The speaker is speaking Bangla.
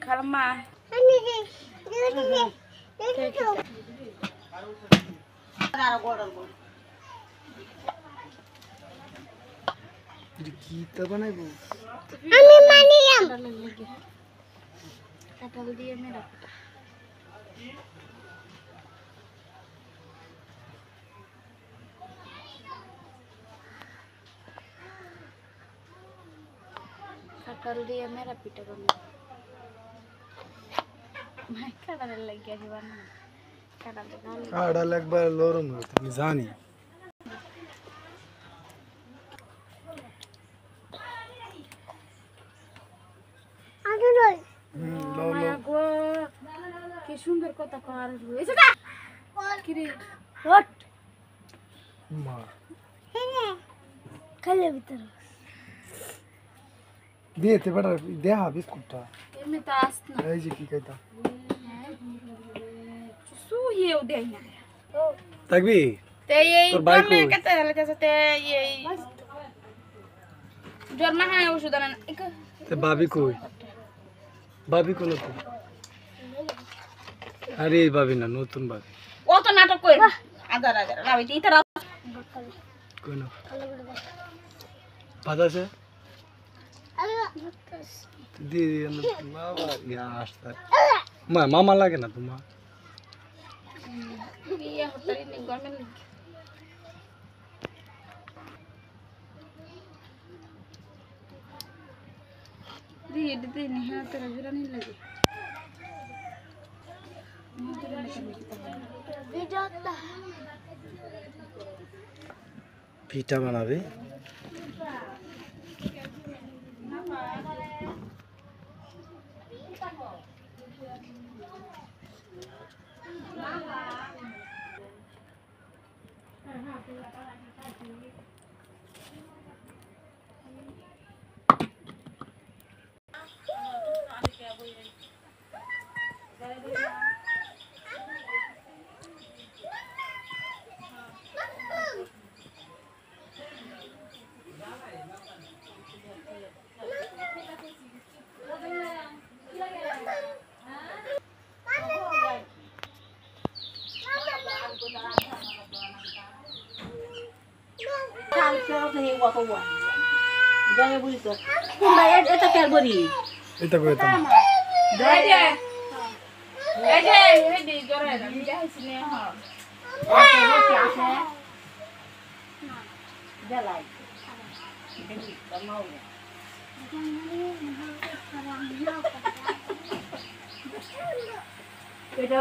খালাম্মা কি তা বানাইবো আমি মানিলাম কাঁঠাল দিয়ে মেরা কাঁঠাল দিয়ে মেরা পিঠা বানাবো ভাই কাঁঠালের লাগিয়ে আসি বানাবো কাঁঠাল একবার লরম হতো আমি জানি কি সুন্দর কথা কর হয়েছে না কিরে হট মা খালে ভিতর দিয়েতে বেটা দেহা বিস্কুটটা এমনি তো আস না এই যে কি কইতা সুহিও দেই না থাকবি তে এই তোর ভাই কমে কই? কত লাগছে তে এই জ্বর না হয় ওষুধ আনা তে ভাবি কই ভাবি কোন তো আরে এই ভাবি না নতুন ভাবি কত নাটক কই আদার আদার রাবি তি তারা কোন ভাত আছে দি বাবা ইয়া আসতা মামা লাগে না তোমার বিয়া হতারি নি গরমের লাগি দিয়ে দিতে নি হ্যাঁ তোরা বিরানি লাগে পিঠা বানাবে এটা কই তো এটা